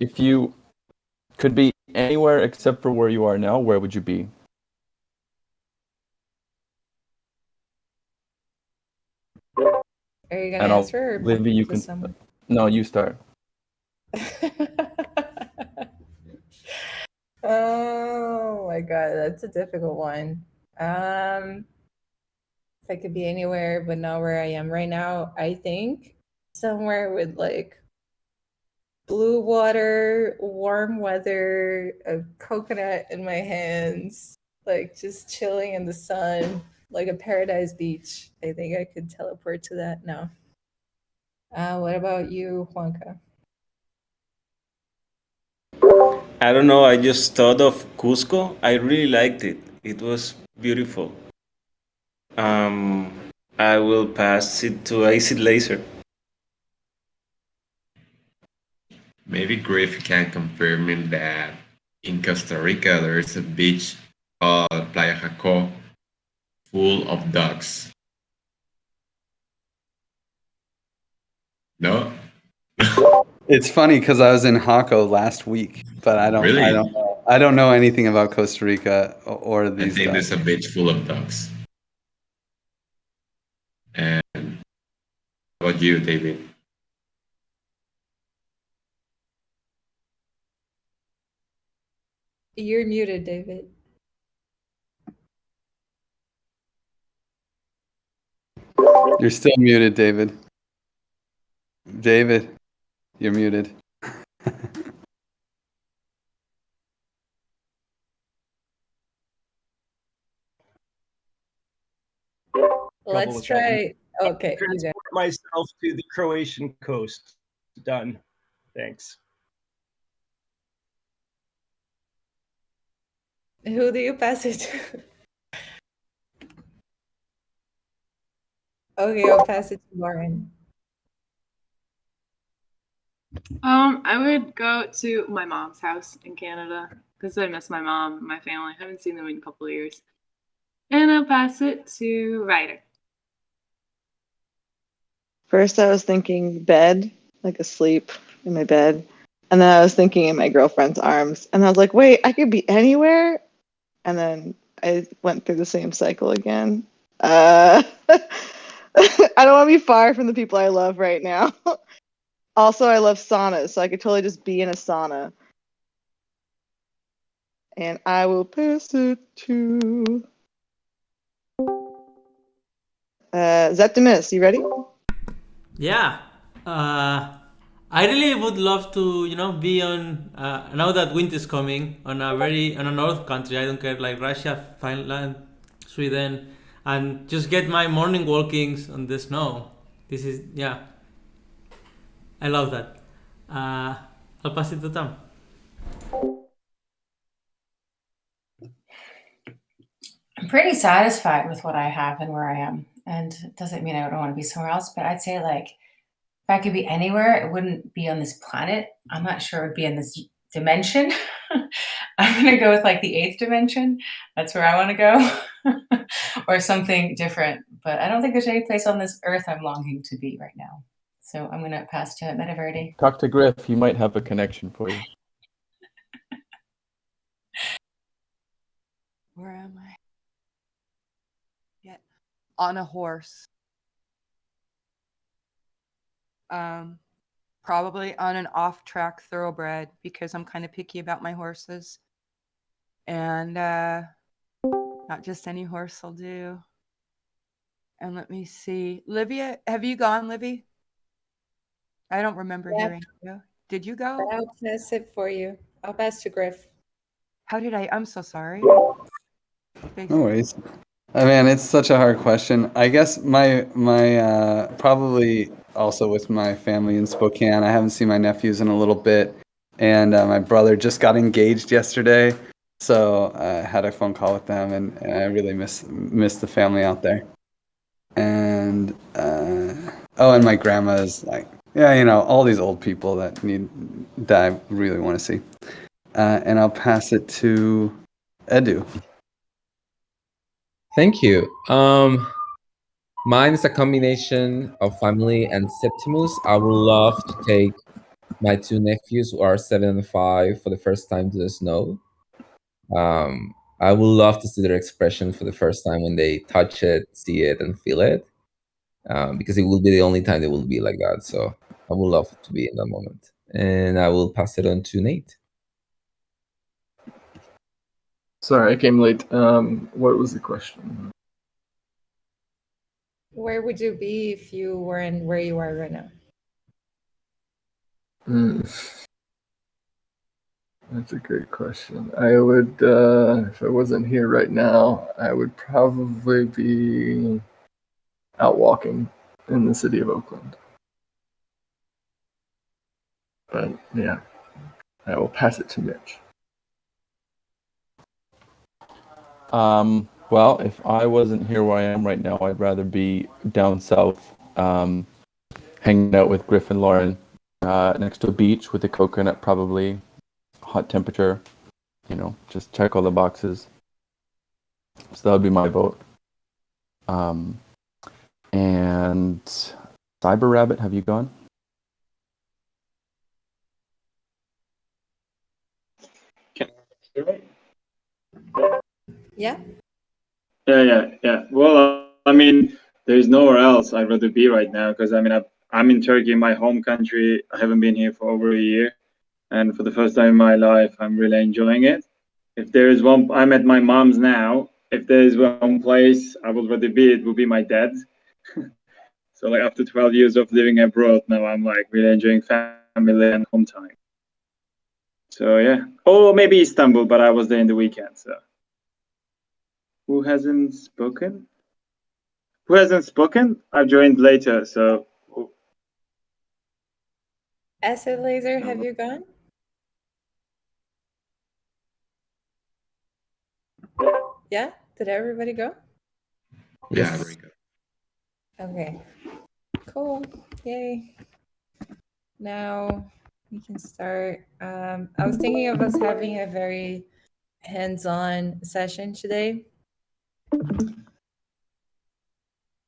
If you could be anywhere except for where you are now, where would you be? Are you gonna answer? Or Livy, you can. someone? No, you start. Oh my god, that's a difficult one. If I could be anywhere but not where I am right now, I think somewhere with like blue water, warm weather, a coconut in my hands, like just chilling in the sun, like a paradise beach. I think I could teleport to that now. What about you, Juanca? I don't know. I just thought of Cusco. I really liked it. It was beautiful. Um, I will pass it to Acid Laser. Maybe Griff can confirm me that in Costa Rica there's a beach called Playa Jaco full of ducks. No? It's funny because I was in Jaco last week, but I don't know anything about Costa Rica or these I think ducks. there's a beach full of ducks. And how about you, David? You're muted, David. You're still muted, David. David, you're muted. Let's try. Okay, you got transport myself to the Croatian coast. Done. Thanks. Who do you pass it to? Okay, I'll pass it to Lauren. I would go to my mom's house in Canada because I miss my mom and my family. I haven't seen them in a couple of years. And I'll pass it to Ryder. First, I was thinking bed, like asleep in my bed. And then I was thinking in my girlfriend's arms. And I was like, wait, I could be anywhere? And then I went through the same cycle again. I don't want to be far from the people I love right now. Also, I love saunas, so I could totally just be in a sauna. And I will pass it to Zeptimus. You ready? Yeah. I really would love to, be on, now that winter is coming, on a north country. I don't care, like Russia, Finland, Sweden, and just get my morning walkings on the snow. This is, yeah. I love that. I'll pass it to Tom. I'm pretty satisfied with what I have and where I am. And it doesn't mean I don't want to be somewhere else, but I'd say like if I could be anywhere, it wouldn't be on this planet. I'm not sure it would be in this dimension. I'm gonna go with like the 8th dimension. That's where I want to go. Or something different. But I don't think there's any place on this earth I'm longing to be right now. So I'm gonna pass to Metaverde. Talk to Griff. He might have a connection for you. Where am I? Yeah, on a horse. Probably on an off-track thoroughbred because I'm kind of picky about my horses. And not just any horse will do. And let me see. Livia, have you gone, Livy? I don't remember hearing you. Did you go? I'll pass it for you. I'll pass to Griff. How did I? I'm so sorry. No worries. I mean, it's such a hard question. I guess my probably also with my family in Spokane. I haven't seen my nephews in a little bit, and my brother just got engaged yesterday, so I had a phone call with them, and I really miss the family out there. And and my grandma is like, all these old people that I really want to see. And I'll pass it to Edu. Thank you. Mine is a combination of family and Septimus. I would love to take my two nephews who are 7 and 5 for the first time to the snow. I would love to see their expression for the first time when they touch it, see it, and feel it, because it will be the only time they will be like that. So I would love to be in that moment. And I will pass it on to Nate. Sorry, I came late. What was the question? Where would you be if you weren't where you are right now? That's a great question. I would, if I wasn't here right now, I would probably be out walking in the city of Oakland. But yeah, I will pass it to Mitch. Well, if I wasn't here where I am right now, I'd rather be down south, hanging out with Griff and Lauren, next to a beach with a coconut, probably hot temperature. You know, just check all the boxes. So that would be my vote. And Cyber Rabbit, have you gone? Yeah. Yeah. Well, I mean, there's nowhere else I'd rather be right now because I mean, I'm in Turkey, my home country. I haven't been here for over a year, and for the first time in my life, I'm really enjoying it. If there is one, I'm at my mom's now. If there is one place I would rather be, it would be my dad's. So like after 12 years of living abroad, now I'm like really enjoying family and home time. So yeah, or maybe Istanbul, but I was there in the weekend. So who hasn't spoken? Who hasn't spoken? I've joined later, so. Acid Laser, have you gone? Yeah? Did everybody go? Yeah, very good. Okay. Cool. Yay. Now we can start. I was thinking of us having a very hands-on session today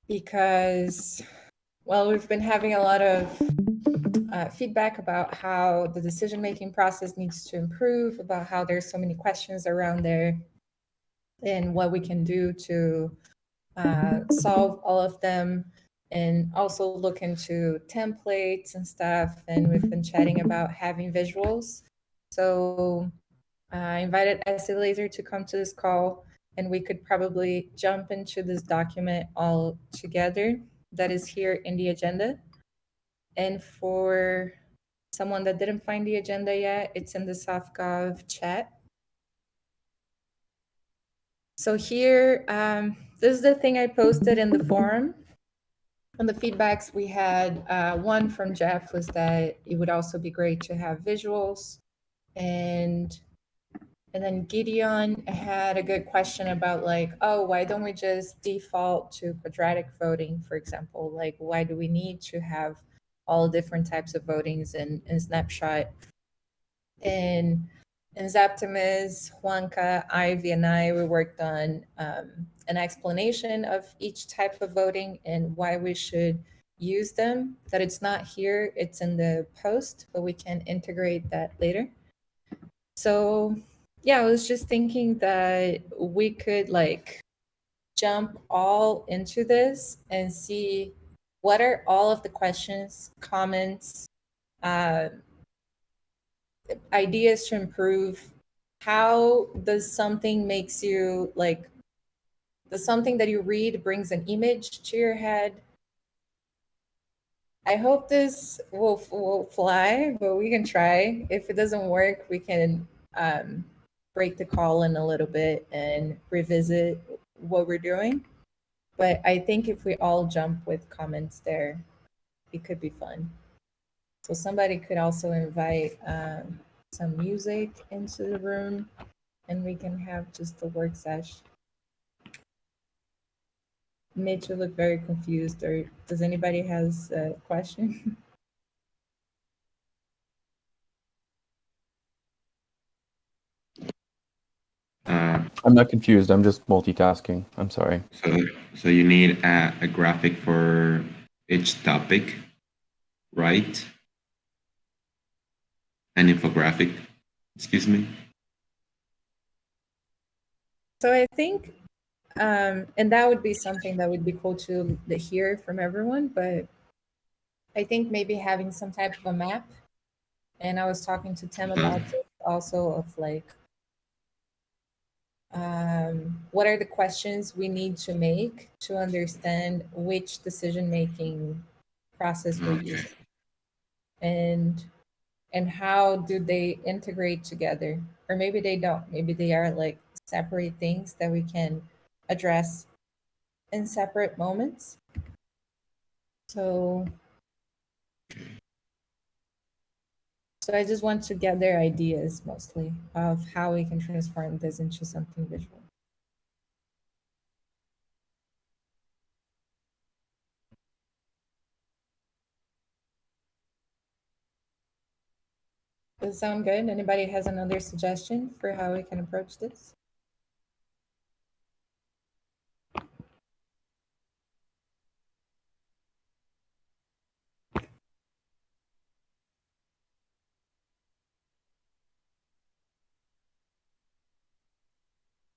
because, well, we've been having a lot of feedback about how the decision-making process needs to improve, about how there's so many questions around there, and what we can do to solve all of them, and also look into templates and stuff. And we've been chatting about having visuals. So I invited Acid Laser to come to this call, and we could probably jump into this document all together that is here in the agenda. And for someone that didn't find the agenda yet, it's in the Softgov chat. So here, this is the thing I posted in the forum. On the feedbacks we had, one from Jeff was that it would also be great to have visuals. And then Gideon had a good question about like, oh, why don't we just default to quadratic voting, for example? Like, why do we need to have all different types of votings in Snapshot? And Zaptimus, Juanca, Ivy, and I, we worked on an explanation of each type of voting and why we should use them. That it's not here, it's in the post, but we can integrate that later. So yeah, I was just thinking that we could like jump all into this and see what are all of the questions, comments, ideas to improve. How does something makes you like, does something that you read brings an image to your head? I hope this will fly, but we can try. If it doesn't work, we can break the call in a little bit and revisit what we're doing. But I think if we all jump with comments there, it could be fun. So somebody could also invite some music into the room, and we can have just a work session. Mitch, you look very confused. Or does anybody has a question? I'm not confused. I'm just multitasking. I'm sorry. So you need a graphic for each topic, right? an infographic. Excuse me. So I think, and that would be something that would be cool to hear from everyone, but I think maybe having some type of a map. And I was talking to Tim about this also, of like, what are the questions we need to make to understand which decision-making process we're using, and how do they integrate together, or maybe they don't. Maybe they are like separate things that we can address in separate moments. So I just want to get their ideas mostly of how we can transform this into something visual. Does it sound good? Anybody has another suggestion for how we can approach this?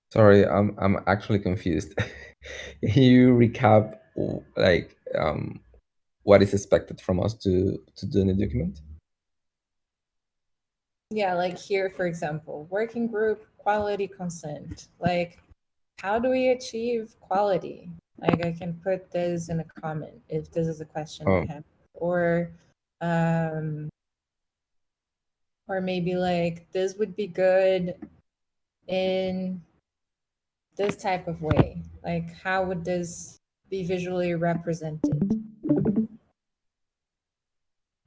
Sorry, I'm actually confused. Can you recap like what is expected from us to do in the document? Yeah, like here, for example, working group quality consent. Like, how do we achieve quality? Like, I can put this in a comment if this is a question I have, or maybe like this would be good in this type of way. Like, how would this be visually represented?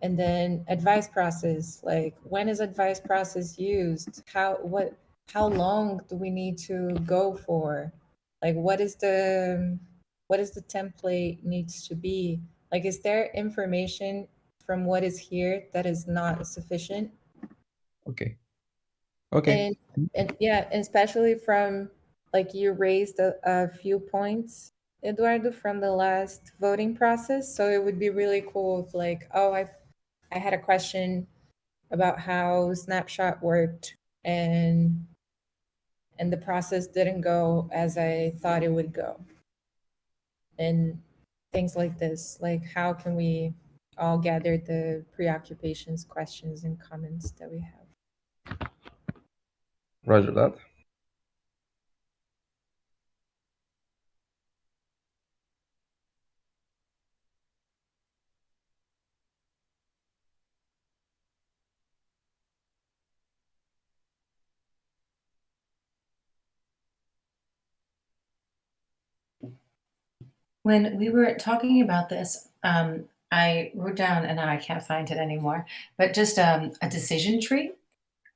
And then advice process, like when is advice process used? How long do we need to go for? Like what is the template needs to be? Like, is there information from what is here that is not sufficient? Okay. And yeah, especially from, like, you raised a few points, Eduardo, from the last voting process. So it would be really cool if, like, oh, I had a question about how Snapshot worked, and the process didn't go as I thought it would go. And things like this, like how can we all gather the preoccupations, questions, and comments that we have? Roger that. When we were talking about this, I wrote down, and now I can't find it anymore, but just a decision tree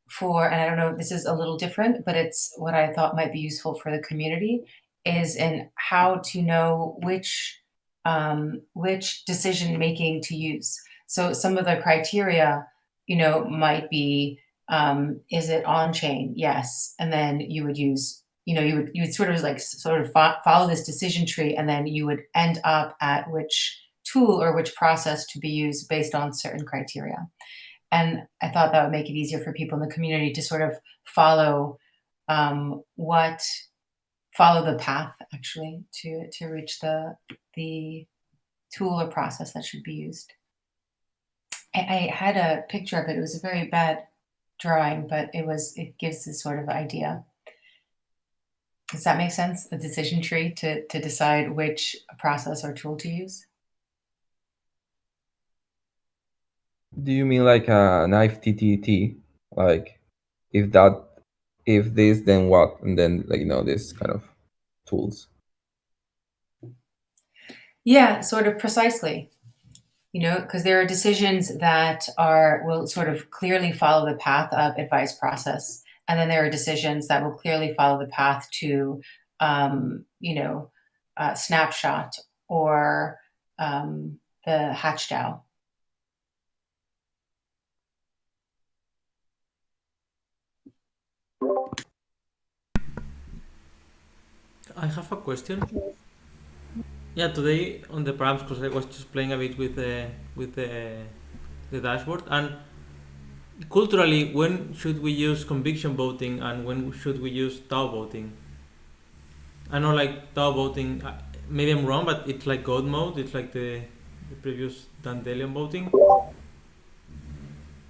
for, and I don't know, this is a little different, but it's what I thought might be useful for the community, is in how to know which decision making to use. So some of the criteria, might be, is it on chain? Yes. And then you would use, you would sort of follow this decision tree, and then you would end up at which tool or which process to be used based on certain criteria. And I thought that would make it easier for people in the community to sort of follow the path actually to reach the tool or process that should be used. I had a picture of it. It was a very bad drawing, but it gives this sort of idea. Does that make sense? A decision tree to decide which process or tool to use? Do you mean like a knife TTT? Like if this, then what? And then this kind of tools. Yeah, sort of precisely. Because there are decisions that will sort of clearly follow the path of advice process. And then there are decisions that will clearly follow the path to, snapshot or the hatch DAO. I have a question. Yeah, today on the params, because I was just playing a bit with the dashboard, and culturally, when should we use conviction voting and when should we use Tao voting? I know like Tao voting, maybe I'm wrong, but it's like God mode. It's like the previous Dandelion voting.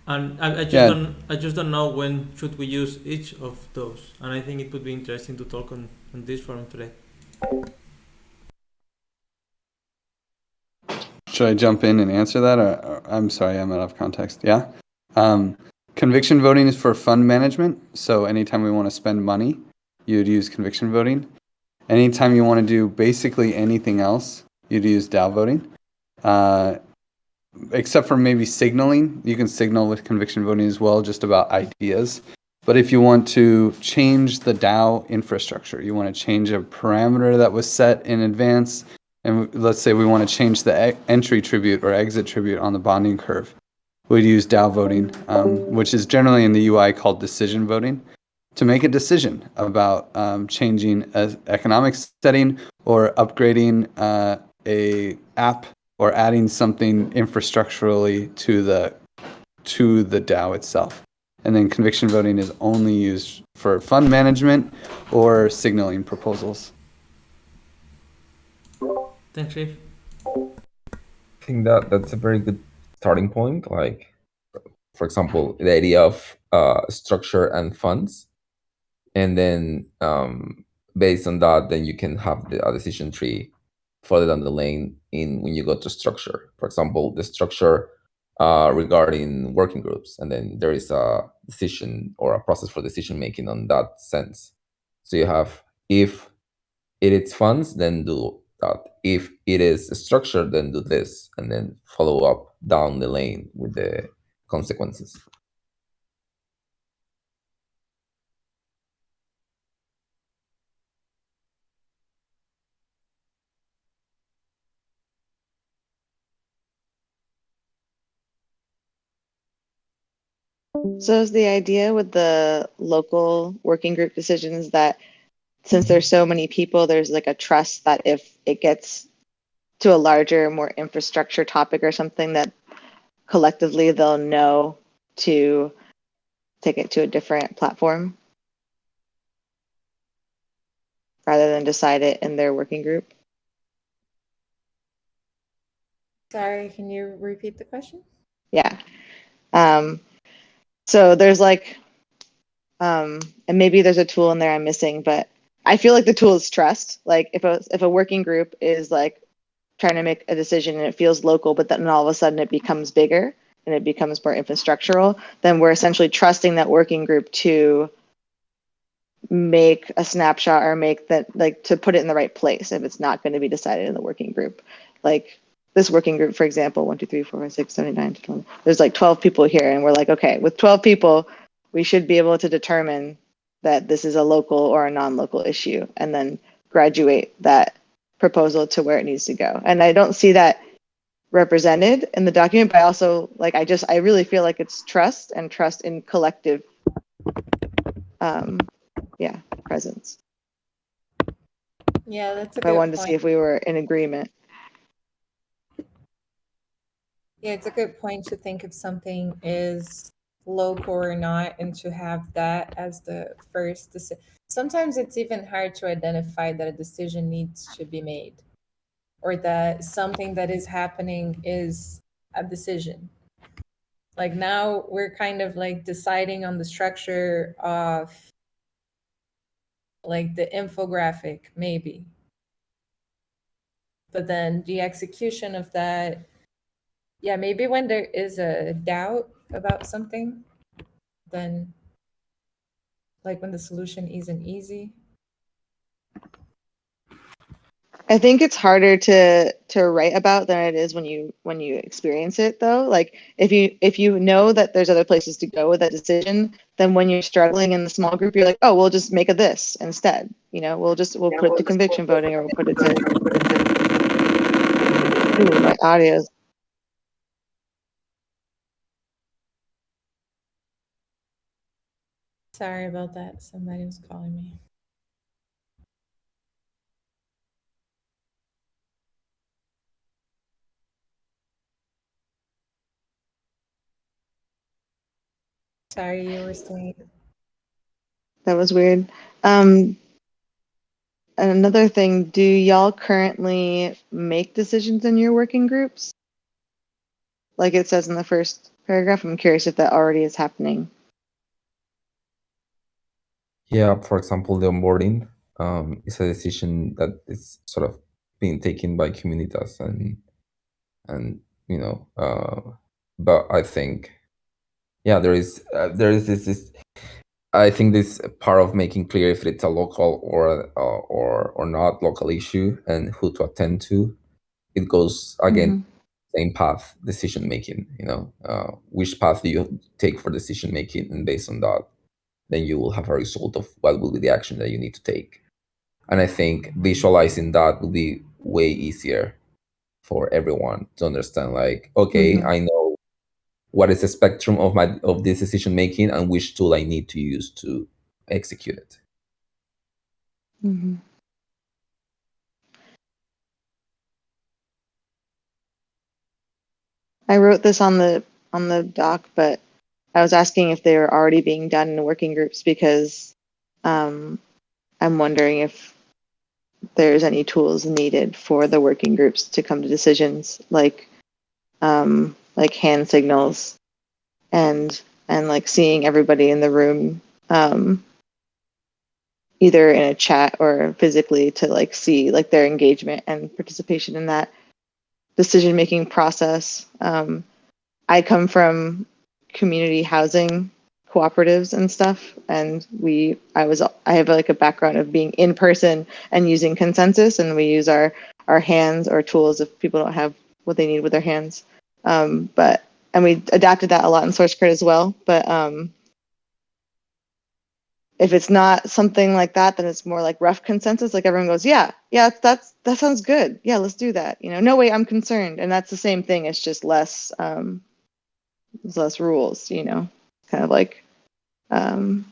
And I just don't know when should we use each of those. And I think it would be interesting to talk on this forum today. Should I jump in and answer that? Or I'm sorry, I'm out of context. Yeah. Conviction voting is for fund management. So anytime we want to spend money, you'd use conviction voting. Anytime you want to do basically anything else, you'd use DAO voting. Except for maybe signaling. You can signal with conviction voting as well, just about ideas. But if you want to change the DAO infrastructure, you want to change a parameter that was set in advance, and let's say we want to change the entry tribute or exit tribute on the bonding curve, we'd use DAO voting, which is generally in the UI called decision voting, to make a decision about changing an economic setting or upgrading a app or adding something infrastructurally to the DAO itself. And then conviction voting is only used for fund management or signaling proposals. Thanks, Chief. I think that's a very good starting point. Like, for example, the idea of structure and funds, and then based on that, then you can have a decision tree further down the lane when you go to structure. For example, the structure regarding working groups, and then there is a decision or a process for decision making on that sense. So you have, if it is funds, then do that. If it is structure, then do this, and then follow up down the lane with the consequences. So is the idea with the local working group decisions that since there's so many people, there's like a trust that if it gets to a larger, more infrastructure topic or something, that collectively they'll know to take it to a different platform rather than decide it in their working group? Sorry, can you repeat the question? Yeah. So there's like, and maybe there's a tool in there I'm missing, but I feel like the tool is trust. Like if a working group is like trying to make a decision and it feels local, but then all of a sudden it becomes bigger and it becomes more infrastructural, then we're essentially trusting that working group to make a snapshot or make that, like, to put it in the right place if it's not going to be decided in the working group. Like this working group, for example, 1, 2, 3, 4, 5, 6, 7, 8, 9, 10, 11. There's like 12 people here, and we're like, okay, with 12 people, we should be able to determine that this is a local or a non-local issue, and then graduate that proposal to where it needs to go. And I don't see that represented in the document, but I also I really feel like it's trust and trust in collective presence. Yeah, that's a good I wanted to point. see if we were in agreement. Yeah, it's a good point to think if something is local or not, and to have that as the first decision. Sometimes it's even hard to identify that a decision needs to be made, or that something that is happening is a decision. Like now we're kind of like deciding on the structure of like the infographic, maybe. But then the execution of that, yeah, maybe when there is a doubt about something, then like when the solution isn't easy. I think it's harder to write about than it is when you experience it, though. Like if you know that there's other places to go with that decision, then when you're struggling in the small group, you're like, oh, we'll just make a this instead. We'll put it to conviction voting, or we'll put it to. Ooh, my audio's. Sorry about that. Somebody was calling me. Sorry, you were saying. That was weird. Another thing, do y'all currently make decisions in your working groups? Like it says in the first paragraph, I'm curious if that already is happening. Yeah, for example, the onboarding is a decision that is sort of being taken by communitas and you know, but I think, yeah, there is this. I think this part of making clear if it's a local or not local issue and who to attend to. It goes again same path, decision making. You know, which path do you take for decision making, and based on that, then you will have a result of what will be the action that you need to take. And I think visualizing that will be way easier for everyone to understand. Like, okay, I know what is the spectrum of this decision making and which tool I need to use to execute it. Mm-hmm. I wrote this on the doc, but I was asking if they were already being done in working groups because I'm wondering if there's any tools needed for the working groups to come to decisions, like hand signals and like seeing everybody in the room, either in a chat or physically, to like see like their engagement and participation in that decision making process. I come from community housing cooperatives and stuff, and I have like a background of being in person and using consensus, and we use our hands or tools if people don't have what they need with their hands. And we adapted that a lot in source code as well. But if it's not something like that, then it's more like rough consensus. Like everyone goes, yeah, that sounds good. Yeah, let's do that. You know, no way, I'm concerned, and that's the same thing. It's just less. There's less rules, you know, kind of like,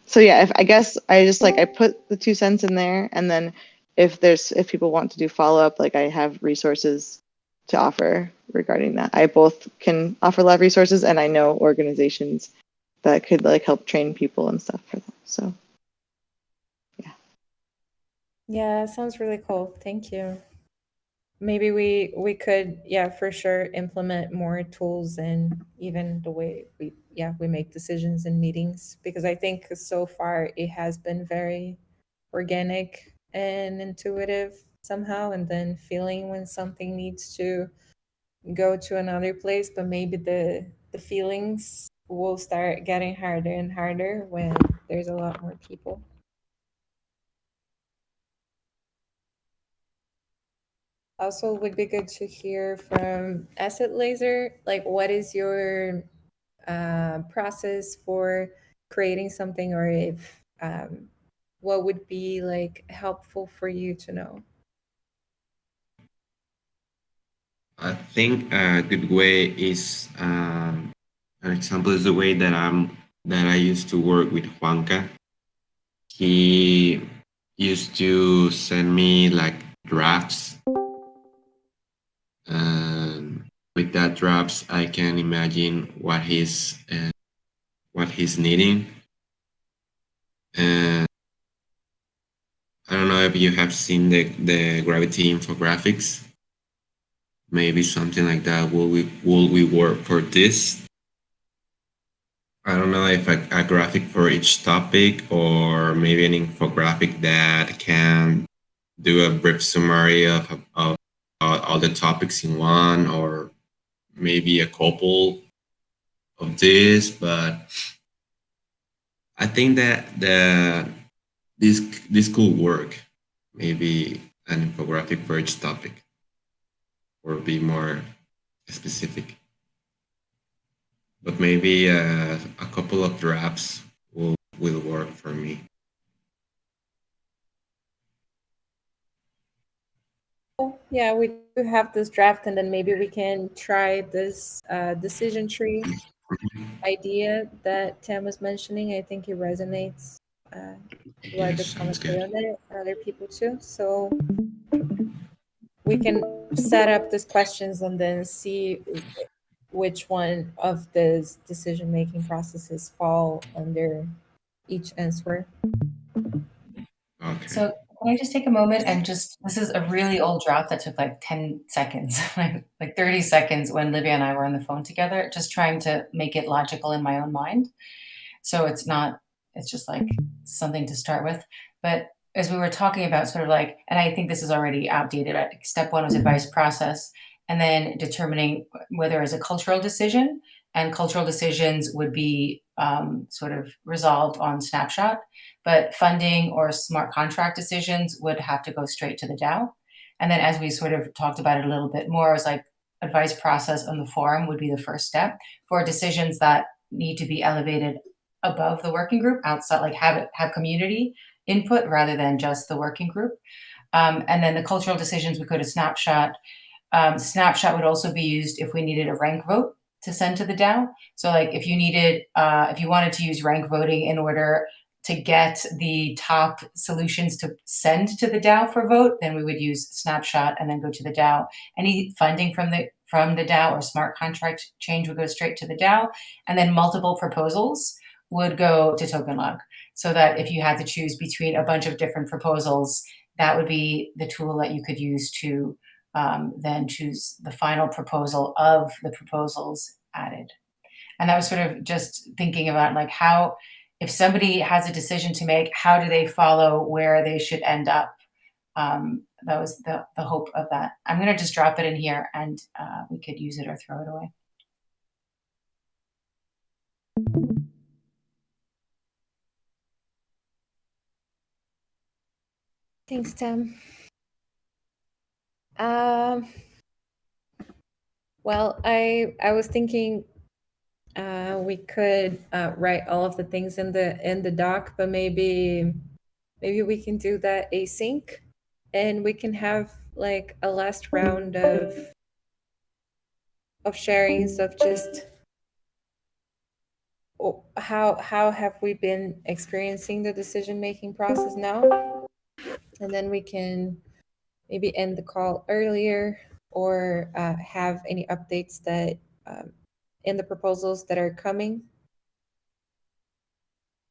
so yeah, I guess I just like, I put the 2 cents in there, and then if people want to do follow-up, like I have resources to offer regarding that. I both can offer live resources, and I know organizations that could like help train people and stuff for that. So Yeah, sounds really cool. Thank you. Maybe we could, yeah, for sure implement more tools and even the way we make decisions in meetings, because I think so far it has been very organic and intuitive somehow, and then feeling when something needs to go to another place, but maybe the feelings will start getting harder and harder when there's a lot more people. Also, would be good to hear from Asset Laser, like what is your process for creating something, or if what would be like helpful for you to know? I think a good way is an example is the way that I used to work with Juanca. He used to send me like drafts, and with that drafts, I can imagine what he's needing. And I don't know if you have seen the gravity infographics. Maybe something like that. Will we work for this? I don't know if a graphic for each topic, or maybe an infographic that can do a brief summary of all the topics in one, or maybe a couple of this. But I think that this could work. Maybe an infographic for each topic, or be more specific. But maybe a couple of drafts will work for me. Yeah, we do have this draft, and then maybe we can try this decision tree idea that Tam was mentioning. I think it resonates with the commentary on it for other people too. So we can set up these questions and then see which one of these decision-making processes fall under each answer. Okay. So can I just take a moment and just, this is a really old drop that took like 10 seconds, like 30 seconds when Livia and I were on the phone together, just trying to make it logical in my own mind. So it's not, it's just like something to start with. But as we were talking about sort of like, and I think this is already outdated, step one was advice process, and then determining whether it's a cultural decision, and cultural decisions would be sort of resolved on snapshot, but funding or smart contract decisions would have to go straight to the DAO. And then as we sort of talked about it a little bit more, it was like advice process on the forum would be the first step for decisions that need to be elevated above the working group, outside, like have community input rather than just the working group. And then the cultural decisions would go to snapshot. Snapshot would also be used if we needed a rank vote to send to the DAO. So like if you needed, if you wanted to use rank voting in order to get the top solutions to send to the DAO for vote, then we would use snapshot and then go to the DAO. Any funding from the DAO or smart contract change would go straight to the DAO, and then multiple proposals would go to token log. So that if you had to choose between a bunch of different proposals, that would be the tool that you could use to then choose the final proposal of the proposals added. And that was sort of just thinking about like how, if somebody has a decision to make, how do they follow where they should end up? That was the hope of that. I'm going to just drop it in here and we could use it or throw it away. Thanks, Tim. Well, I was thinking we could write all of the things in the doc, but maybe we can do that async, and we can have like a last round of sharings of just how have we been experiencing the decision-making process now, and then we can maybe end the call earlier or have any updates that in the proposals that are coming.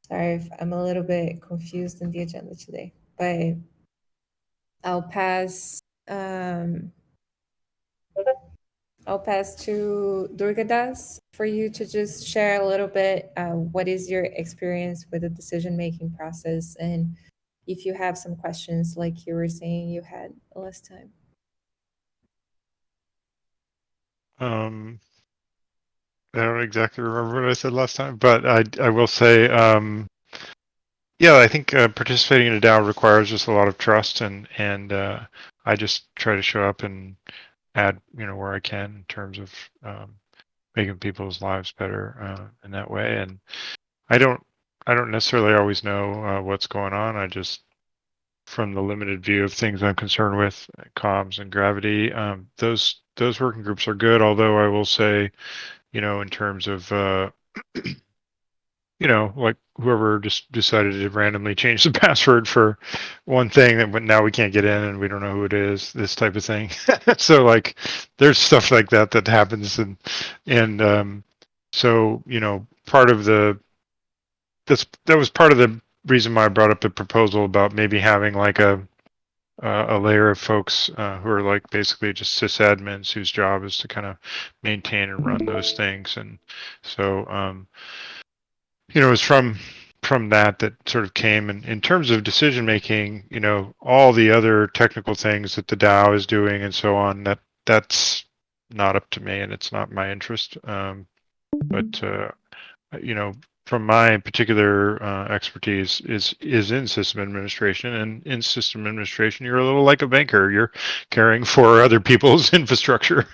Sorry if I'm a little bit confused in the agenda today, but I'll pass to Durgadas for you to just share a little bit what is your experience with the decision-making process, and if you have some questions like you were saying you had last time. I don't exactly remember what I said last time, but I will say, yeah, I think participating in a DAO requires just a lot of trust, and I just try to show up and add, where I can in terms of making people's lives better in that way. And I don't necessarily always know what's going on. I just, from the limited view of things I'm concerned with, comms and gravity, those working groups are good. Although I will say, in terms of like whoever just decided to randomly change the password for one thing, but now we can't get in and we don't know who it is, this type of thing. So like there's stuff like that happens, and so part of that was part of the reason why I brought up the proposal about maybe having like a layer of folks who are like basically just sysadmins whose job is to kind of maintain and run those things. And so it was from that sort of came. And in terms of decision making, all the other technical things that the DAO is doing and so on, that's not up to me and it's not my interest. But from my particular expertise is in system administration, and in system administration, you're a little like a banker. You're caring for other people's infrastructure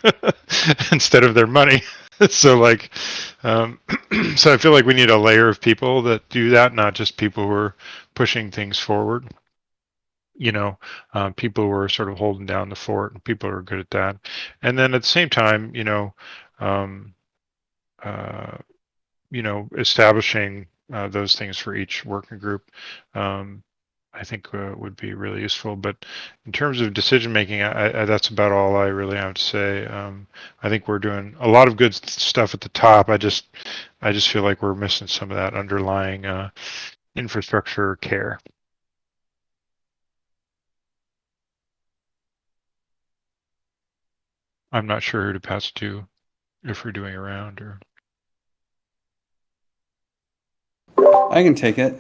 instead of their money. So like, so I feel like we need a layer of people that do that, not just people who are pushing things forward. People who are sort of holding down the fort, and people who are good at that. And then at the same time, establishing those things for each working group. I think would be really useful. But in terms of decision making, that's about all I really have to say. I think we're doing a lot of good stuff at the top. I just feel like we're missing some of that underlying infrastructure care. I'm not sure who to pass it to, if we're doing a round or. I can take it.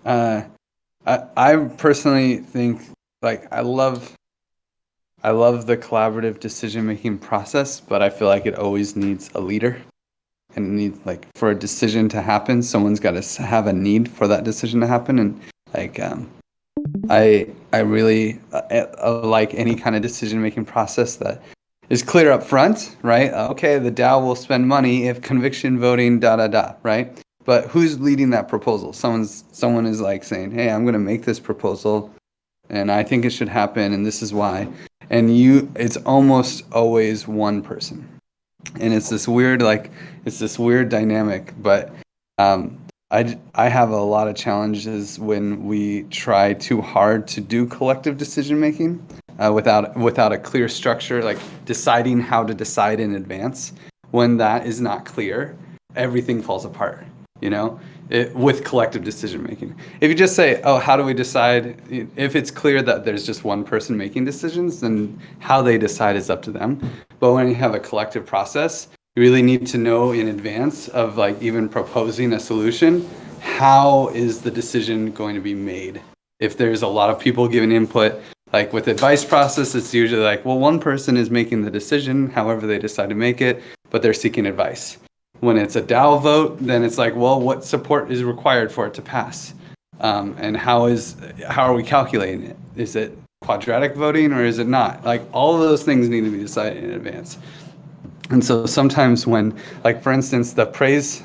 I personally think, like, I love the collaborative decision making process, but I feel like it always needs a leader, and it needs, like, for a decision to happen, someone's got to have a need for that decision to happen. And like, I really like any kind of decision making process that is clear up front, right? Okay, the DAO will spend money if conviction voting, right? But who's leading that proposal? Someone is like saying, hey, I'm going to make this proposal and I think it should happen and this is why. And it's almost always one person. And it's this weird dynamic, but I have a lot of challenges when we try too hard to do collective decision making without a clear structure, like deciding how to decide in advance. When that is not clear, everything falls apart. With collective decision making. If you just say, oh, how do we decide? If it's clear that there's just one person making decisions, then how they decide is up to them. But when you have a collective process, you really need to know in advance of, like, even proposing a solution, how is the decision going to be made? If there's a lot of people giving input, like with advice process, it's usually like, well, one person is making the decision, however they decide to make it, but they're seeking advice. When it's a DAO vote, then it's like, well, what support is required for it to pass? And how are we calculating it? Is it quadratic voting or is it not? Like, all of those things need to be decided in advance. And so sometimes when, like, for instance, the praise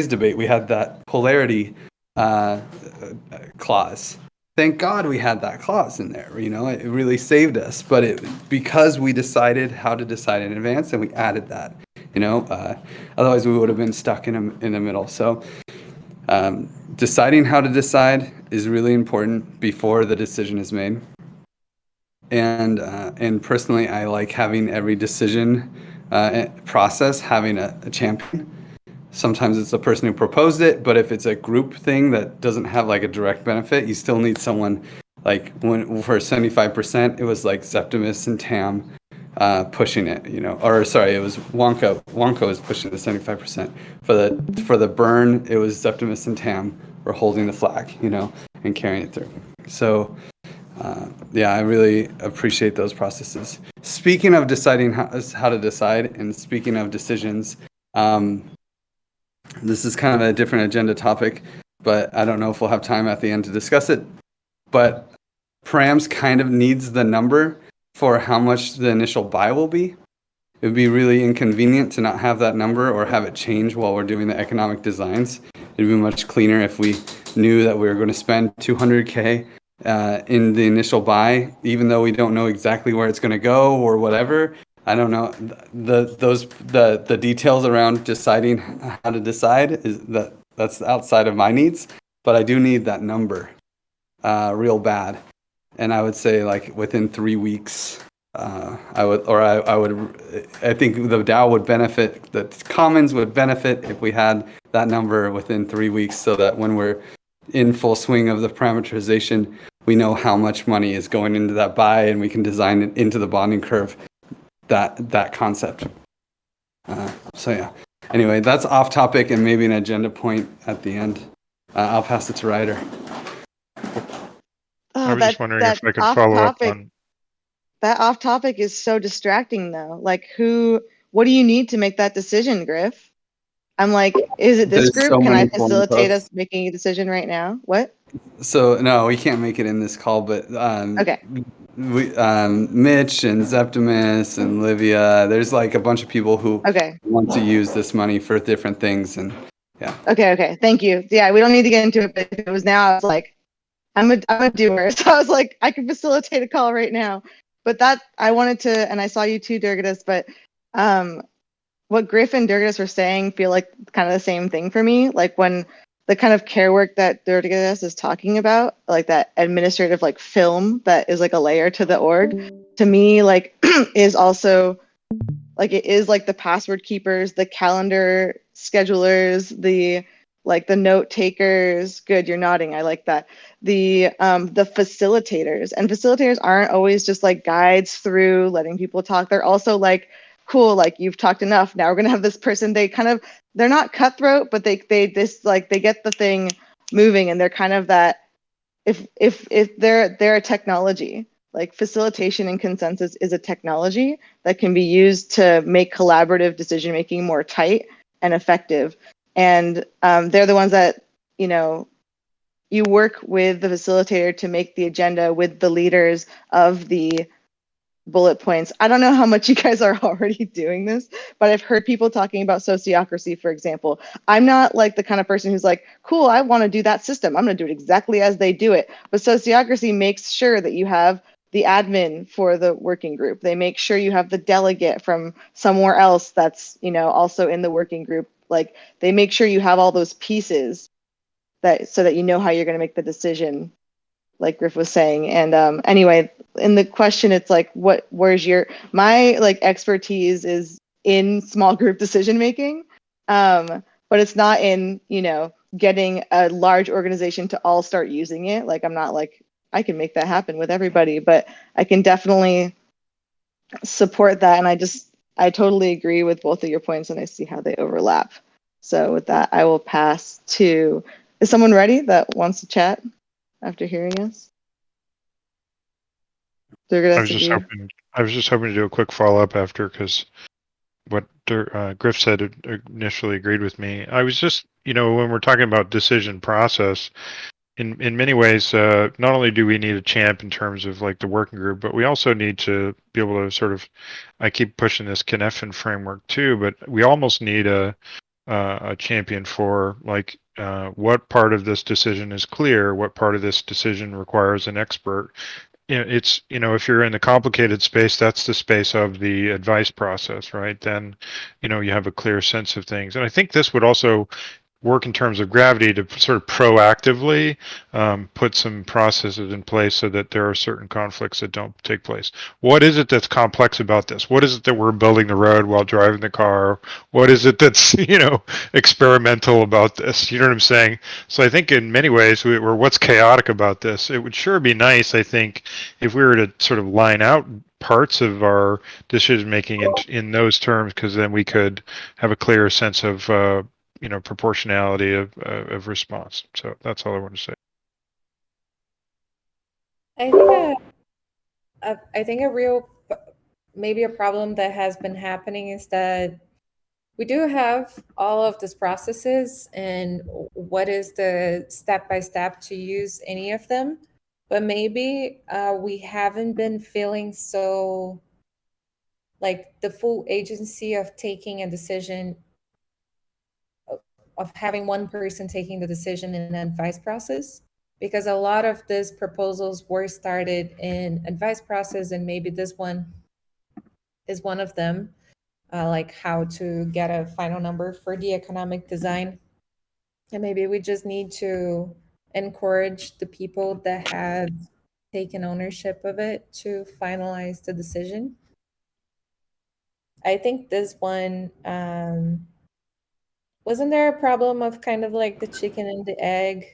debate, we had that polarity clause. Thank God we had that clause in there. It really saved us. But because we decided how to decide in advance, and we added that. Otherwise we would have been stuck in the middle. So deciding how to decide is really important before the decision is made. And personally, I like having every decision process having a champion. Sometimes it's the person who proposed it, but if it's a group thing that doesn't have, like, a direct benefit, you still need someone, like, for 75%, it was like Septimus and Tam pushing it, or sorry, it was Wonko. Wonko was pushing the 75%. For the burn, it was Septimus and Tam were holding the flag, and carrying it through. So, I really appreciate those processes. Speaking of deciding how to decide, and speaking of decisions, this is kind of a different agenda topic, but I don't know if we'll have time at the end to discuss it. But Params kind of needs the number for how much the initial buy will be. It would be really inconvenient to not have that number or have it change while we're doing the economic designs. It'd be much cleaner if we knew that we were going to spend 200K in the initial buy, even though we don't know exactly where it's going to go or whatever. I don't know. The details around deciding how to decide that's outside of my needs, but I do need that number real bad. And I would say, like, within 3 weeks, I think the DAO would benefit, the Commons would benefit if we had that number within 3 weeks, so that when we're in full swing of the parameterization, we know how much money is going into that buy, and we can design it into the bonding curve, that concept. So yeah. Anyway, that's off topic and maybe an agenda point at the end. I'll pass it to Ryder. I was just wondering if I could follow up on. That off topic is so distracting, though. Like, what do you need to make that decision, Griff? I'm like, is it this group? Can I facilitate us making a decision right now? What? So no, we can't make it in this call, but okay. Mitch and Septimus and Livia, there's like a bunch of people who want to use this money for different things, and yeah. Okay. Thank you. Yeah, we don't need to get into it, but if it was now, I was like, I'm a doer. So I was like, I can facilitate a call right now. But that, I wanted to, and I saw you too, Durgatus, but what Griff and Durgatus were saying feel like kind of the same thing for me. Like, when the kind of care work that WGS is talking about, like that administrative like film that is like a layer to the org, to me like is also like it is like the password keepers, the calendar schedulers, the like the note takers. Good, you're nodding. I like that. The facilitators, and facilitators aren't always just like guides through letting people talk. They're also like, cool, like you've talked enough. Now we're gonna have this person. They're not cutthroat, but they get the thing moving, and they're kind of that. If they're a technology, like facilitation and consensus is a technology that can be used to make collaborative decision making more tight and effective. And they're the ones that, you know, you work with the facilitator to make the agenda with the leaders of the bullet points. I don't know how much you guys are already doing this, but I've heard people talking about sociocracy, for example. I'm not like the kind of person who's like, cool, I want to do that system. I'm going to do it exactly as they do it. But sociocracy makes sure that you have the admin for the working group. They make sure you have the delegate from somewhere else that's, you know, also in the working group. Like they make sure you have all those pieces that so that you know how you're going to make the decision, like Griff was saying. And anyway, in the question, it's like, where's my like expertise is in small group decision making, but it's not in, you know, getting a large organization to all start using it. Like I'm not like I can make that happen with everybody, but I can definitely support that. And I totally agree with both of your points, and I see how they overlap. So with that, I will pass to. Is someone ready that wants to chat after hearing us? I was just hoping to do a quick follow up after, because what Griff said initially agreed with me. I was just, you know, when we're talking about decision process, in many ways, not only do we need a champ in terms of like the working group, but we also need to be able to sort of, I keep pushing this Cynefin framework too, but we almost need a champion for like what part of this decision is clear, what part of this decision requires an expert. You know, it's, you know, if you're in the complicated space, that's the space of the advice process, right? Then, you know, you have a clear sense of things. And I think this would also work in terms of gravity to sort of proactively put some processes in place so that there are certain conflicts that don't take place. What is it that's complex about this? What is it that we're building the road while driving the car? What is it that's, you know, experimental about this? You know what I'm saying? So I think in many ways, what's chaotic about this? It would sure be nice, I think, if we were to sort of line out parts of our decision making in those terms, because then we could have a clearer sense of you know, proportionality of response. So that's all I want to say. I think a real, maybe a problem that has been happening is that we do have all of these processes and what is the step-by-step to use any of them, but maybe we haven't been feeling so like the full agency of taking a decision, of having one person taking the decision in an advice process, because a lot of these proposals were started in advice process, and maybe this one is one of them, like how to get a final number for the economic design. And maybe we just need to encourage the people that have taken ownership of it to finalize the decision. I think this one, wasn't there a problem of kind of like the chicken and the egg,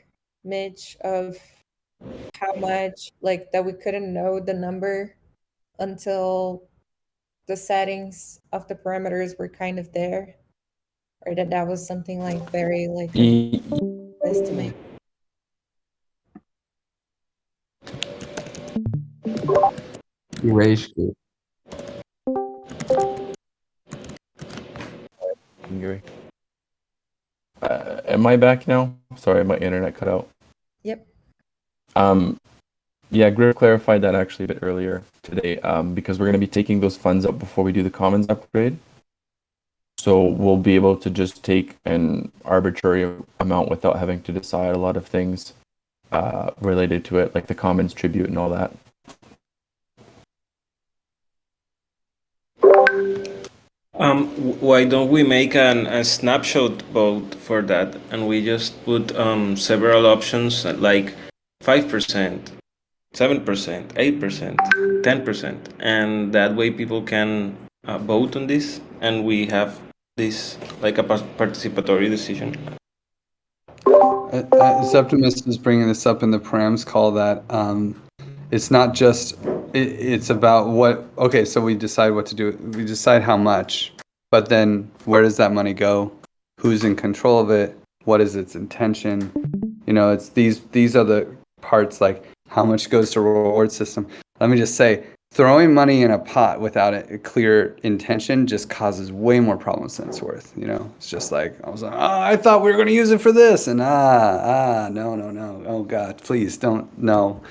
Mitch, of how much like that we couldn't know the number until the settings of the parameters were kind of there, or that was something like very like estimate? Rage group. Am I back now? Sorry, my internet cut out. Yep. Yeah, Griff clarified that actually a bit earlier today, because we're going to be taking those funds up before we do the commons upgrade. So we'll be able to just take an arbitrary amount without having to decide a lot of things related to it, like the commons tribute and all that. Why don't we make a snapshot vote for that, and we just put several options like 5%, 7%, 8%, 10%, and that way people can vote on this, and we have this like a participatory decision. Septimus is bringing this up in the params call that it's not just it's about what. Okay, so we decide what to do. We decide how much, but then where does that money go? Who's in control of it? What is its intention? You know, it's these are the parts, like how much goes to reward system. Let me just say, throwing money in a pot without a clear intention just causes way more problems than it's worth. You know, it's just like, I was like, oh, I thought we were going to use it for this, and no, oh God, please don't, no.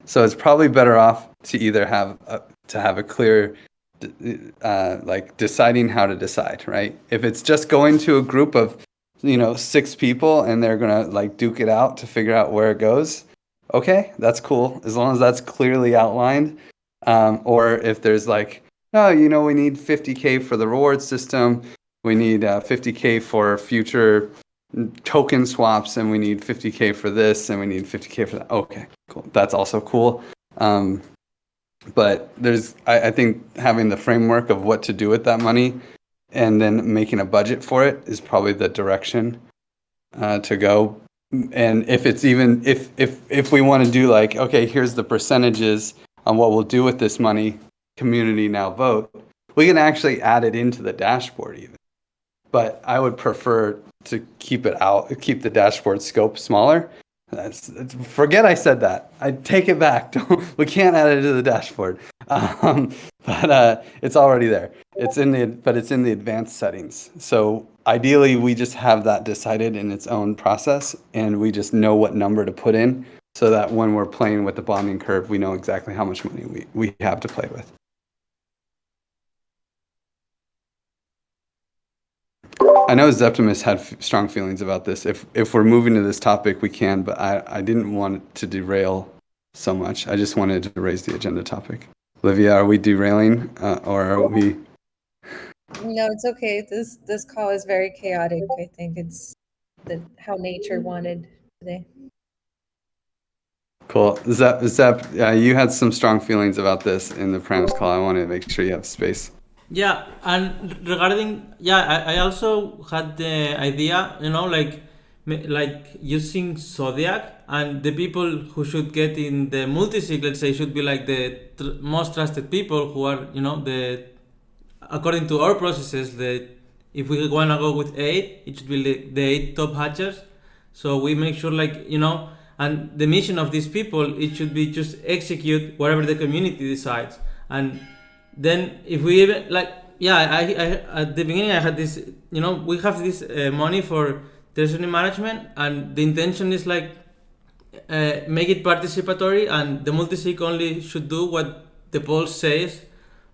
So it's probably better off to either have a clear, like deciding how to decide, right? If it's just going to a group of, 6 people and they're gonna like duke it out to figure out where it goes, okay, that's cool, as long as that's clearly outlined. Or if there's like, oh, we need 50K for the reward system, we need 50K for future token swaps, and we need 50K for this, and we need 50K for that. Okay, cool. That's also cool. But I think having the framework of what to do with that money and then making a budget for it is probably the direction to go. And if it's even, if we want to do like, okay, here's the percentages on what we'll do with this money, community now vote, we can actually add it into the dashboard even. But I would prefer to keep the dashboard scope smaller. Forget I said that. I take it back. We can't add it to the dashboard. But it's already there. It's in the advanced settings. So ideally, we just have that decided in its own process, and we just know what number to put in, so that when we're playing with the bonding curve, we know exactly how much money we have to play with. I know Zeptimus had strong feelings about this. If we're moving to this topic, we can, but I didn't want it to derail so much. I just wanted to raise the agenda topic. Olivia, are we derailing, or are we? No, it's okay. This call is very chaotic. I think it's how nature wanted today. Cool. Zep, you had some strong feelings about this in the params call. I wanted to make sure you have space. Yeah, and regarding, I also had the idea, like using Zodiac, and the people who should get in the multisig, let's say, should be like the most trusted people who are, according to our processes, if we want to go with 8, it should be the 8 top hatchers. So we make sure, and the mission of these people, it should be just execute whatever the community decides. And then if we even I at the beginning I had this, we have this money for treasury management, and the intention is make it participatory, and the multisig only should do what the poll says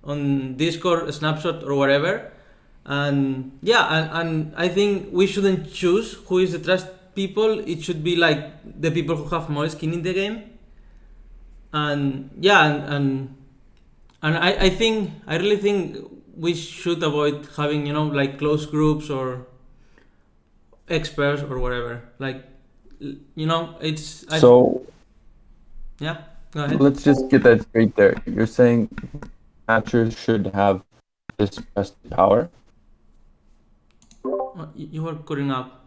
on Discord, Snapshot, or whatever. And and I think we shouldn't choose who is the trust people. It should be like the people who have more skin in the game. And and I really think we should avoid having, like close groups or experts or whatever. It's... Yeah, go ahead. Let's just get that straight there. You're saying hatchers should have this best power? You were cutting up.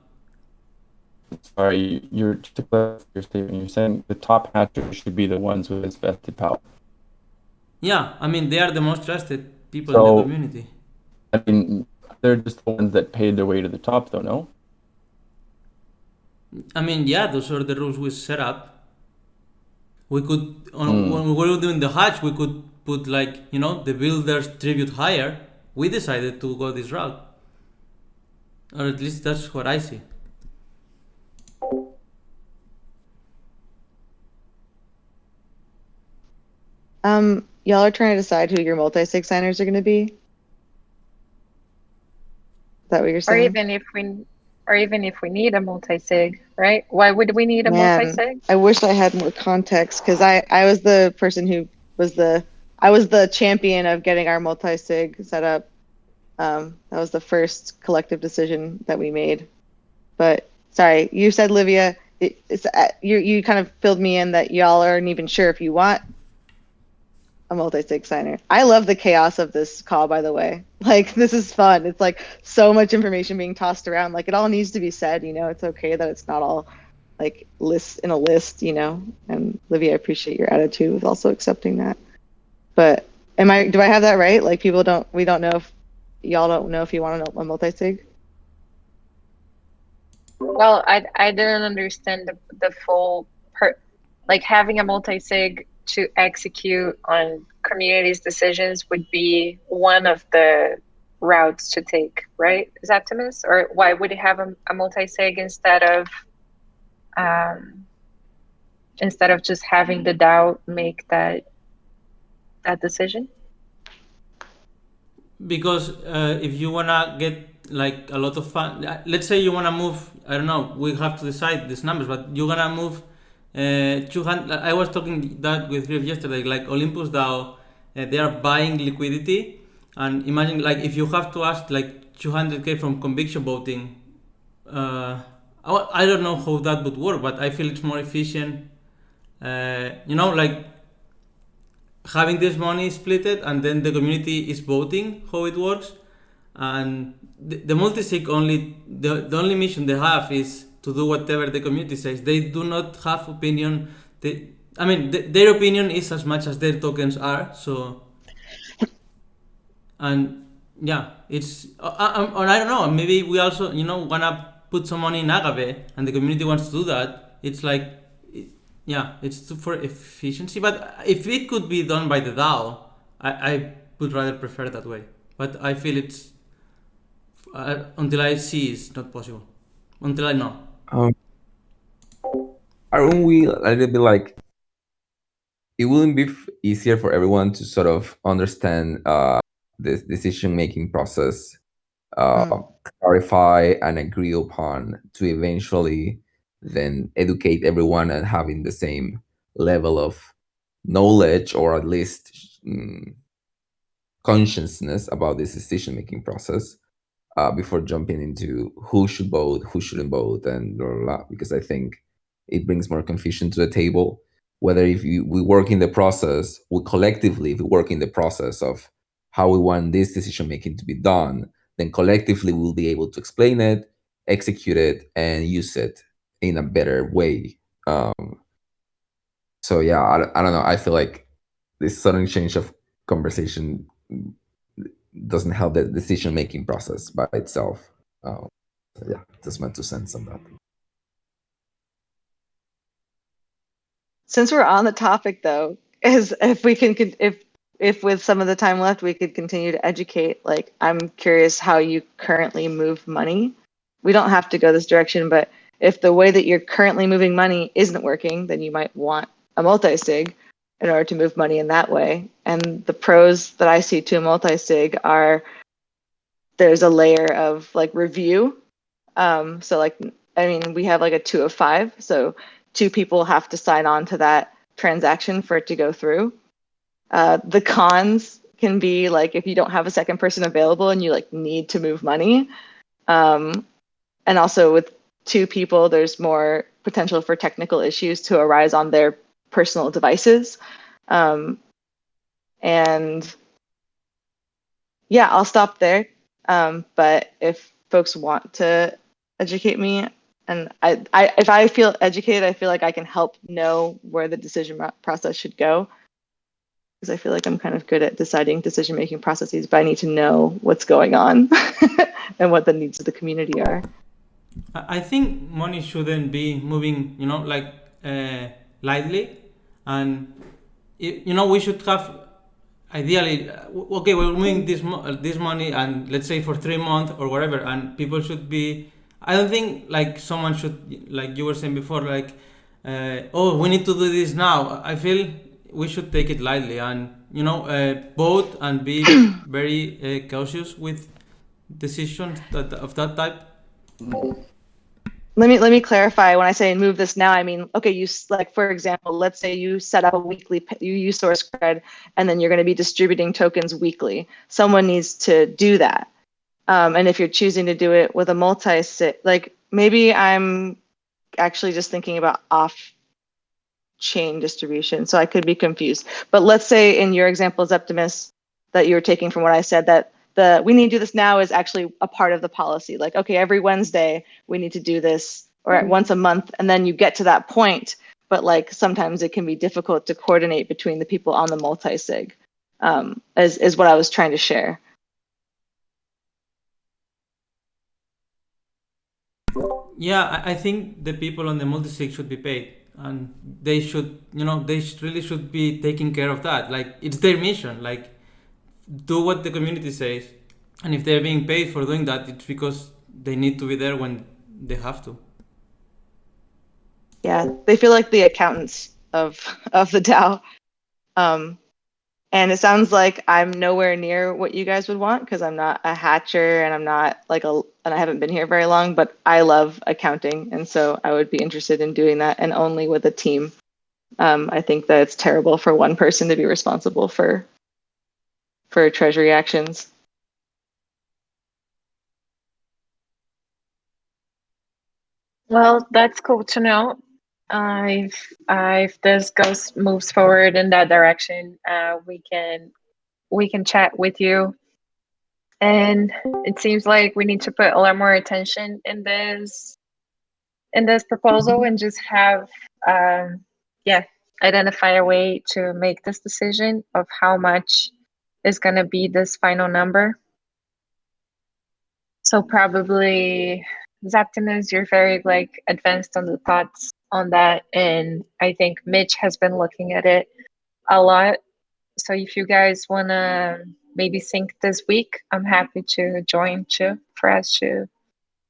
Sorry, you're to clarify your statement. You're saying the top hatchers should be the ones with this vested power. Yeah, I mean, they are the most trusted people in the community. I mean, they're just the ones that paid their way to the top, though, no? I mean, yeah, those are the rules we set up. We could, when we were doing the hatch, we could put the builder's tribute higher. We decided to go this route. Or at least that's what I see. Y'all are trying to decide who your multi-sig signers are going to be? Is that what you're saying? Or even if we need a multi-sig, right? Why would we need a multi-sig? I wish I had more context, because I was the person who was I was the champion of getting our multi-sig set up. That was the first collective decision that we made. But sorry, you said, Livia, you kind of filled me in that y'all aren't even sure if you want a multi-sig signer. I love the chaos of this call, by the way. Like, this is fun. It's like so much information being tossed around. Like, it all needs to be said, you know. It's okay that it's not all like lists in a list, you know. And Livia, I appreciate your attitude with also accepting that. But do I have that right? Like, we don't know if y'all don't know if you want a multi-sig? Well, I didn't understand the full like having a multi-sig to execute on community's decisions would be one of the routes to take, right, Zaptimus? Or why would you have a multi-sig instead of just having the DAO make that decision? Because if you wanna get like a lot of fun, let's say you wanna move, I don't know, we have to decide these numbers, but you're gonna move 200. I was talking that with Riv yesterday, like Olympus DAO, they are buying liquidity, and imagine like if you have to ask like 200k from conviction voting, I don't know how that would work, but I feel it's more efficient, you know, like having this money split it, and then the community is voting how it works. And the multi-sig only, the only mission they have is to do whatever the community says. They do not have opinion. Their opinion is as much as their tokens are. So, and yeah, it's or I don't know. Maybe we also, you know, wanna put some money in Agave, and the community wants to do that. It's like, yeah, it's for efficiency. But if it could be done by the DAO, I would rather prefer that way. But I feel it's until I see it's not possible. Until I know. Aren't we a little bit like, it wouldn't be easier for everyone to sort of understand this decision-making process, clarify and agree upon, to eventually then educate everyone and having the same level of knowledge, or at least consciousness about this decision-making process before jumping into who should vote, who shouldn't vote, and blah, blah, blah, because I think it brings more confusion to the table. Whether if we work in the process, we collectively, if we work in the process of how we want this decision-making to be done, then collectively we'll be able to explain it, execute it, and use it in a better way. So yeah, I don't know. I feel like this sudden change of conversation doesn't help the decision-making process by itself. Yeah, just my 2 cents on that. Since we're on the topic, though, is if we can, if with some of the time left, we could continue to educate. Like, I'm curious how you currently move money. We don't have to go this direction, but if the way that you're currently moving money isn't working, then you might want a multi-sig in order to move money in that way. And the pros that I see to a multi-sig are there's a layer of like review. So like, I mean, we have like a 2 of 5. So 2 people have to sign on to that transaction for it to go through. The cons can be like if you don't have a second person available and you like need to move money. And also with 2 people, there's more potential for technical issues to arise on their personal devices. And yeah, I'll stop there. But if folks want to educate me, and if I feel educated, I feel like I can help know where the decision process should go. Because I feel like I'm kind of good at deciding decision-making processes, but I need to know what's going on and what the needs of the community are. I think money shouldn't be moving, you know, like lightly, and you know, we should have ideally, okay, we're moving this money, and let's say for 3 months or whatever, and people should be. I don't think like someone should, like you were saying before, like, oh, we need to do this now. I feel we should take it lightly, and you know, vote and be very cautious with decisions of that type. Let me clarify. When I say move this now, I mean, okay, you like, for example, let's say you set up a weekly, you use source cred, and then you're going to be distributing tokens weekly. Someone needs to do that. And if you're choosing to do it with a multi-sig, like maybe I'm actually just thinking about off-chain distribution, so I could be confused. But let's say in your example, Zeptimus, that you're taking from what I said, that the we need to do this now is actually a part of the policy. Like, okay, every Wednesday we need to do this, or once a month, and then you get to that point. But like sometimes it can be difficult to coordinate between the people on the multi-sig, is what I was trying to share. Yeah, I think the people on the multi-sig should be paid, and they should, really should be taking care of that. Like, it's their mission. Like, do what the community says, and if they're being paid for doing that, it's because they need to be there when they have to. Yeah, they feel like the accountants of the DAO. And it sounds like I'm nowhere near what you guys would want because I'm not a hatcher and I'm not and I haven't been here very long, but I love accounting. And so I would be interested in doing that, and only with a team. I think that it's terrible for one person to be responsible for treasury actions. Well, that's cool to know. If this moves forward in that direction, we can chat with you. And it seems like we need to put a lot more attention in this proposal and just have identify a way to make this decision of how much is going to be this final number. So probably Zaptimus, you're very advanced on the thoughts on that, and I think Mitch has been looking at it a lot. So if you guys want to maybe sync this week, I'm happy to join too, for us to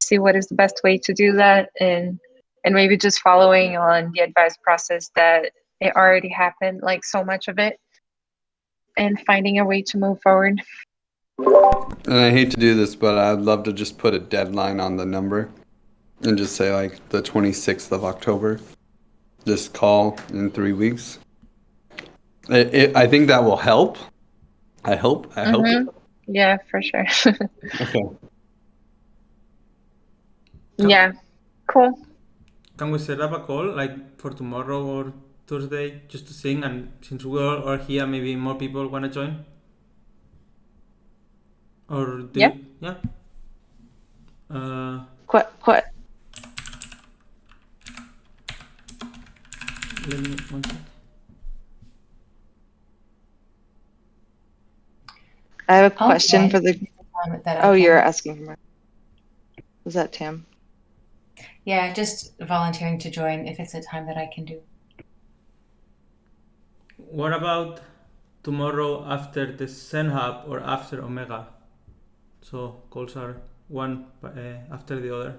see what is the best way to do that, and maybe just following on the advice process that it already happened, like so much of it, and finding a way to move forward. And I hate to do this, but I'd love to just put a deadline on the number and just say like the 26th of October. Just call in 3 weeks. I think that will help. I hope. Yeah, for sure. Okay. Yeah, cool. Can we set up a call like for tomorrow or Thursday just to sing? And since we all are here, maybe more people want to join? Or do you? Yeah. Quite. Let me one sec. I have a question for the. that You're asking for more. Was that Tam? Yeah, just volunteering to join if it's a time that I can do. What about tomorrow after the Zen Hub or after Omega? So calls are one after the other.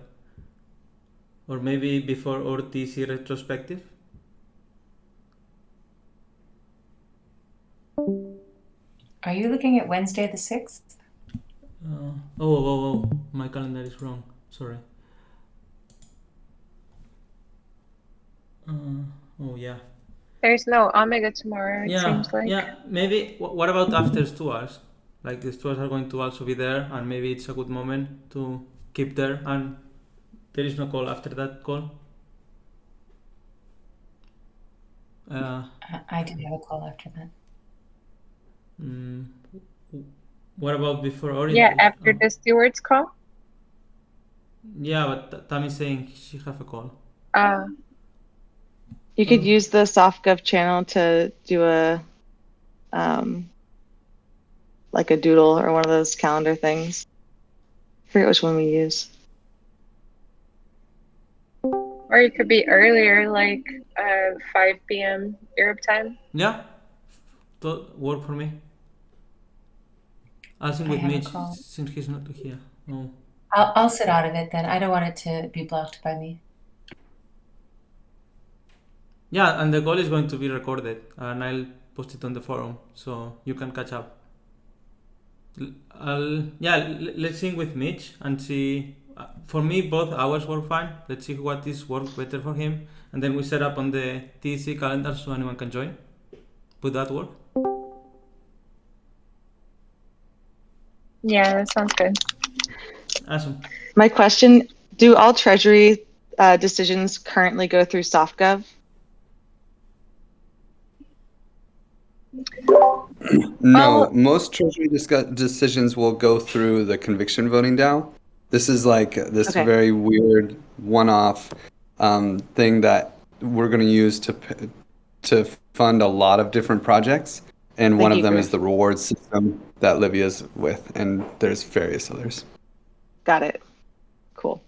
Or maybe before ORTC retrospective? Are you looking at Wednesday the 6th? Oh, my calendar is wrong. Sorry. Yeah. There's no Omega tomorrow, it seems like. Yeah, maybe. What about after Stewards? Like the Stewards are going to also be there, and maybe it's a good moment to keep there, and there is no call after that call. I do have a call after that. What about before orientation? Yeah, after the Stewards call? Yeah, but Tammy's saying she have a call. You could use the SoftGov channel to do a like a doodle or one of those calendar things. I forget which one we use. Or it could be earlier, like 5 p.m. Europe time. Yeah, that work for me. I'll sing with Mitch since he's not here. No. I'll sit out of it then. I don't want it to be blocked by me. Yeah, and the call is going to be recorded, and I'll post it on the forum so you can catch up. Let's sing with Mitch and see. For me, both hours work fine. Let's see what is work better for him, and then we set up on the TC calendar so anyone can join. Would that work? Yeah, that sounds good. Awesome. My question, do all Treasury decisions currently go through SoftGov? No, most Treasury decisions will go through the conviction voting DAO. This is like this Okay. very weird one-off thing that we're going to use to fund a lot of different projects. And one Thank of you, them Griff. is the reward system that Livia's with, and there's various others. Got it. Cool.